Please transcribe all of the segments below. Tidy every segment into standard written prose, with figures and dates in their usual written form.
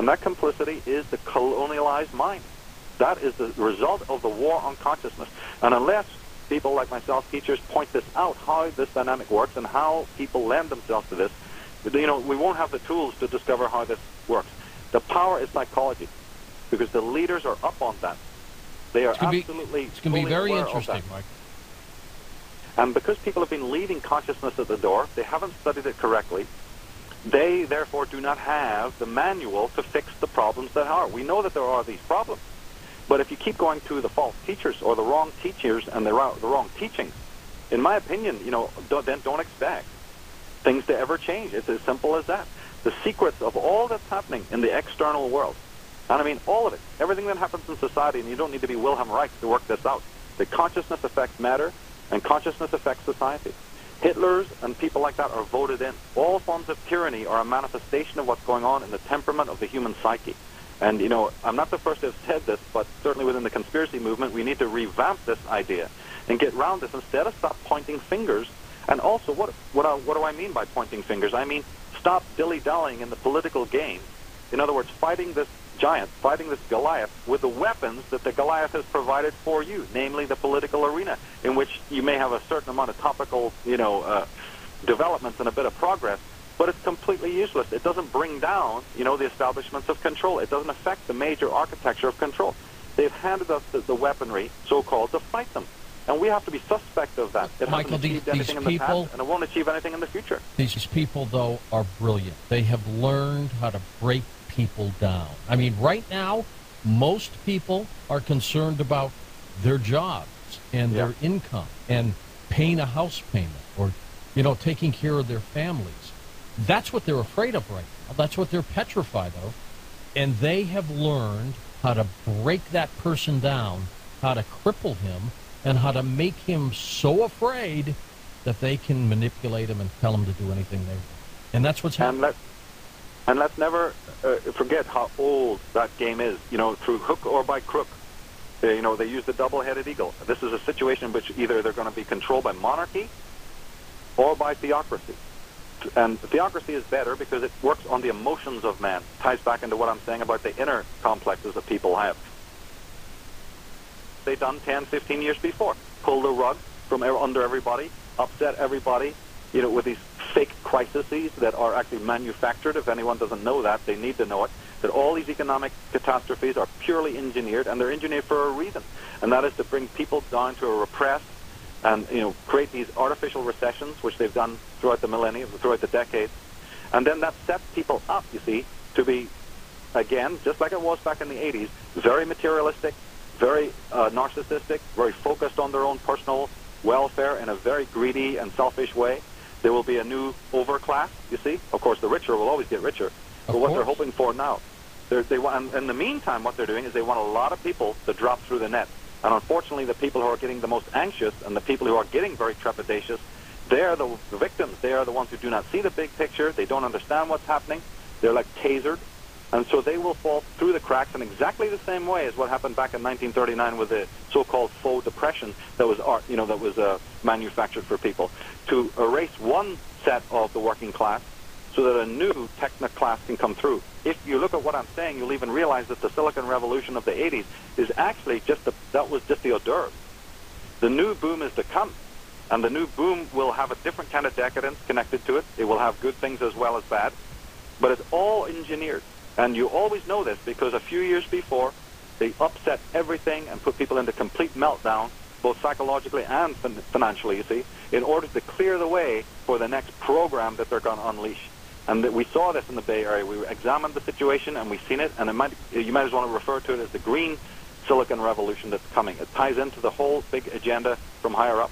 And that complicity is the colonialized mind. That is the result of the war on consciousness. And unless people like myself, teachers, point this out, how this dynamic works and how people lend themselves to this, we won't have the tools to discover how this works. The power is psychology, because the leaders are up on that. They are absolutely It's going to be very interesting, Mike. And because people have been leaving consciousness at the door, they haven't studied it correctly. They, therefore, do not have the manual to fix the problems that are. We know that there are these problems. But if you keep going to the false teachers or the wrong teachers and the wrong teachings, in my opinion, then don't expect things to ever change. It's as simple as that. The secrets of all that's happening in the external world, and I mean all of it, everything that happens in society, and you don't need to be Wilhelm Reich to work this out, that consciousness affects matter and consciousness affects society. Hitlers and people like that are voted in. All forms of tyranny are a manifestation of what's going on in the temperament of the human psyche. And, I'm not the first to have said this, but certainly within the conspiracy movement, we need to revamp this idea and get around this instead of stop pointing fingers. And also, what do I mean by pointing fingers? I mean, stop dilly-dallying in the political game. In other words, fighting this giant, fighting this Goliath with the weapons that the Goliath has provided for you, namely the political arena, in which you may have a certain amount of topical, developments and a bit of progress, but it's completely useless. It doesn't bring down, the establishments of control. It doesn't affect the major architecture of control. They've handed us the weaponry, so-called, to fight them. And we have to be suspect of that. It Michael, hasn't achieved anything in the past, and it won't achieve anything in the future. These people, though, are brilliant. They have learned how to break people down. I mean, right now, most people are concerned about their jobs and their income and paying a house payment or, taking care of their families. That's what they're afraid of right now. That's what they're petrified of. And they have learned how to break that person down, how to cripple him, and how to make him so afraid that they can manipulate him and tell him to do anything they want. And that's what's happening. And let's never forget how old that game is, through hook or by crook. They use the double-headed eagle. This is a situation in which either they're going to be controlled by monarchy or by theocracy. And theocracy is better because it works on the emotions of man. It ties back into what I'm saying about the inner complexes that people have. They've done 10, 15 years before. Pull the rug from under everybody, upset everybody, with these fake crises that are actually manufactured. If anyone doesn't know that, they need to know it. That all these economic catastrophes are purely engineered, and they're engineered for a reason. And that is to bring people down to a repressed and, create these artificial recessions, which they've done throughout the millennia, throughout the decades. And then that sets people up, to be, again, just like it was back in the 80s, very materialistic, very narcissistic, very focused on their own personal welfare in a very greedy and selfish way. There will be a new overclass, Of course, the richer will always get richer. But what they're hoping for now, they want, in the meantime, what they're doing is they want a lot of people to drop through the net. And unfortunately, the people who are getting the most anxious and the people who are getting very trepidatious, they're the victims. They are the ones who do not see the big picture. They don't understand what's happening. They're like tasered. And so they will fall through the cracks in exactly the same way as what happened back in 1939 with the so-called faux depression that was manufactured for people, to erase one set of the working class so that a new techno-class can come through. If you look at what I'm saying, you'll even realize that the Silicon Revolution of the 80s is actually that was just the hors d'oeuvre. The new boom is to come, and the new boom will have a different kind of decadence connected to it. It will have good things as well as bad, but it's all engineered. And you always know this because a few years before, they upset everything and put people into complete meltdown, both psychologically and financially, in order to clear the way for the next program that they're going to unleash. And we saw this in the Bay Area. We examined the situation, and we've seen it, and you might as well refer to it as the green Silicon Revolution that's coming. It ties into the whole big agenda from higher up.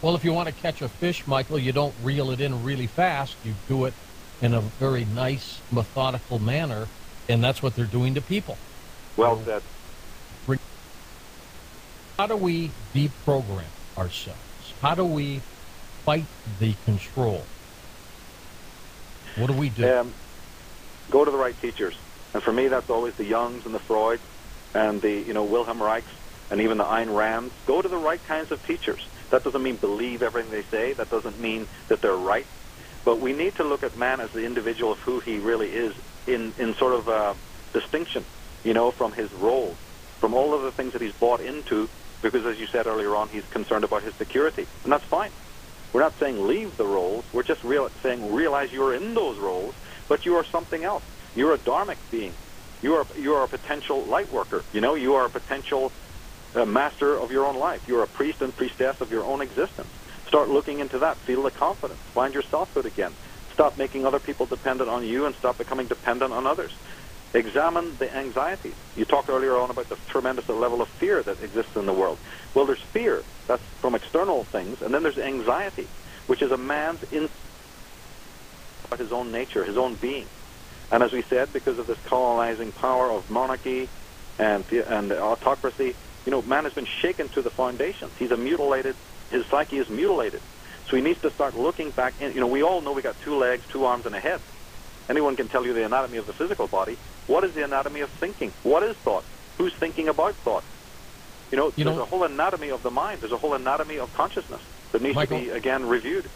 Well, if you want to catch a fish, Michael, you don't reel it in really fast. You do it in a very nice, methodical manner, and that's what they're doing to people. Well said. How do we deprogram ourselves? How do we fight the control? What do we do? Go to the right teachers. And for me, that's always the Jungs and the Freuds and the Wilhelm Reichs and even the Ayn Rands. Go to the right kinds of teachers. That doesn't mean believe everything they say. That doesn't mean that they're right. But we need to look at man as the individual of who he really is in sort of distinction, from his roles, from all of the things that he's bought into, because as you said earlier on, he's concerned about his security, and that's fine. We're not saying leave the roles. We're just saying realize you're in those roles, but you are something else. You're a dharmic being. You are a potential light worker. You are a potential master of your own life. You're a priest and priestess of your own existence. Start looking into that. Feel the confidence. Find your selfhood again. Stop making other people dependent on you and stop becoming dependent on others. Examine the anxieties. You talked earlier on about the tremendous level of fear that exists in the world. Well, there's fear. That's from external things. And then there's anxiety, which is a man's about his own nature, his own being. And as we said, because of this colonizing power of monarchy and autocracy, man has been shaken to the foundations. His psyche is mutilated. So he needs to start looking back. We all know we got 2 legs, 2 arms, and a head. Anyone can tell you the anatomy of the physical body. What is the anatomy of thinking? What is thought? Who's thinking about thought? There's a whole anatomy of the mind. There's a whole anatomy of consciousness that needs to be, again, reviewed.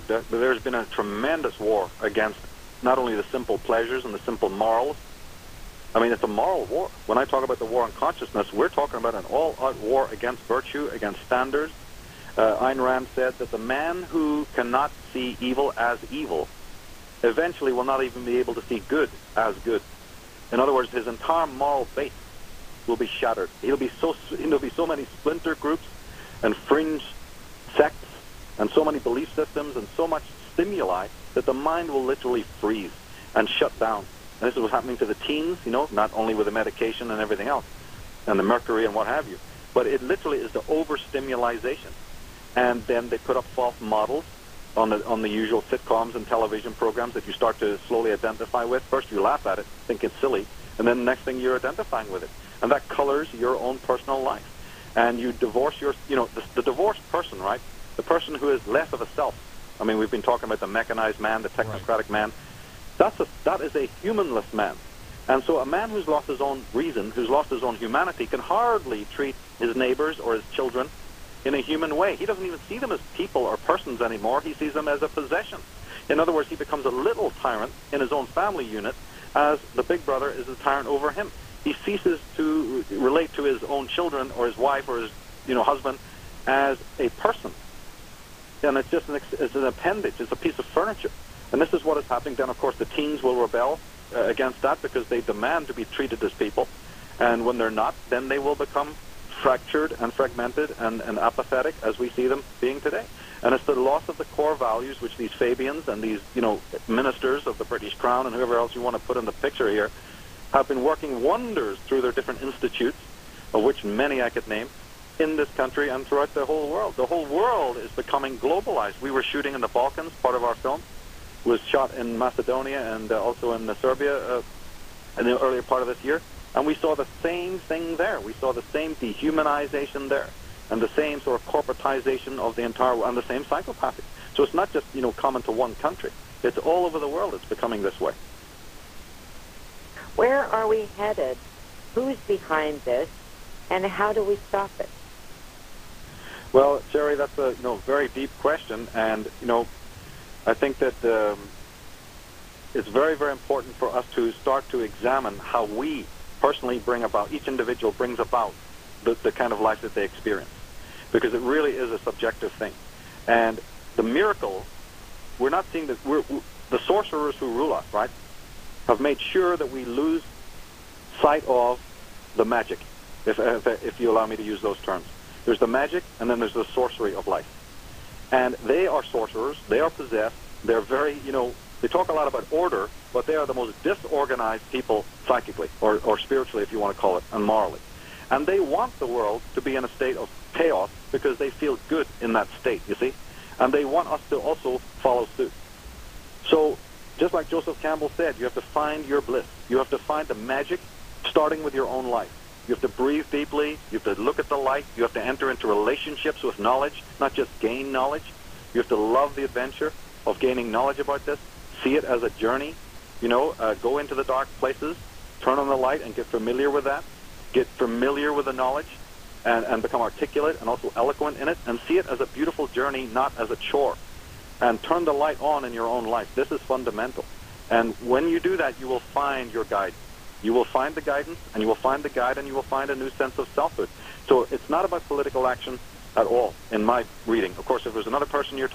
There's been a tremendous war against not only the simple pleasures and the simple morals. I mean, it's a moral war. When I talk about the war on consciousness, we're talking about an all-out war against virtue, against standards. Ayn Rand said that the man who cannot see evil as evil eventually will not even be able to see good as good. In other words, his entire moral base will be shattered. There'll be so many splinter groups and fringe sects and so many belief systems and so much stimuli that the mind will literally freeze and shut down. And this is what's happening to the teens, not only with the medication and everything else, and the mercury and what have you, but it literally is the overstimulation. And then they put up false models on the usual sitcoms and television programs that you start to slowly identify with. First you laugh at it, think it's silly, and then the next thing you're identifying with it. And that colors your own personal life. And you divorce the divorced person, right? The person who is less of a self. I mean, we've been talking about the mechanized man, the technocratic man. That is a humanless man. And so a man who's lost his own reason, who's lost his own humanity, can hardly treat his neighbors or his children in a human way. He doesn't even see them as people or persons anymore. He sees them as a possession. In other words, he becomes a little tyrant in his own family unit as the big brother is a tyrant over him. He ceases to relate to his own children or his wife or his husband as a person. And it's just it's an appendage. It's a piece of furniture. And this is what is happening. Then, of course, the teens will rebel against that because they demand to be treated as people. And when they're not, then they will become fractured and fragmented and apathetic as we see them being today. And it's the loss of the core values which these Fabians and these, ministers of the British Crown and whoever else you want to put in the picture here have been working wonders through their different institutes, of which many I could name, in this country and throughout the whole world. The whole world is becoming globalized. We were shooting in the Balkans. Part of our film was shot in Macedonia and also in Serbia in the earlier part of this year. And we saw the same thing there. We saw the same dehumanization there and the same sort of corporatization of the entire world and the same psychopathy. So it's not just, common to one country. It's all over the world it's becoming this way. Where are we headed? Who's behind this? And how do we stop it? Well, Sherry, that's a very deep question, and I think that it's very, very important for us to start to examine how we personally bring about, each individual brings about the kind of life that they experience, because it really is a subjective thing. And the miracle, we're not seeing that. The sorcerers who rule us, right, have made sure that we lose sight of the magic, if you allow me to use those terms. There's the magic, and then there's the sorcery of life. And they are sorcerers. They are possessed. They're very, they talk a lot about order, but they are the most disorganized people psychically, or spiritually, if you want to call it, and morally. And they want the world to be in a state of chaos because they feel good in that state, you see? And they want us to also follow suit. So, just like Joseph Campbell said, you have to find your bliss. You have to find the magic starting with your own life. You have to breathe deeply. You have to look at the light. You have to enter into relationships with knowledge, not just gain knowledge. You have to love the adventure of gaining knowledge about this. See it as a journey. Go into the dark places, turn on the light, and get familiar with that. Get familiar with the knowledge and become articulate and also eloquent in it, and see it as a beautiful journey, not as a chore. and turn the light on in your own life. This is fundamental. And when you do that, you will find your guidance. You will find the guidance, and you will find the guide, and you will find a new sense of selfhood. So it's not about political action at all, in my reading. Of course, if there's another person you're talking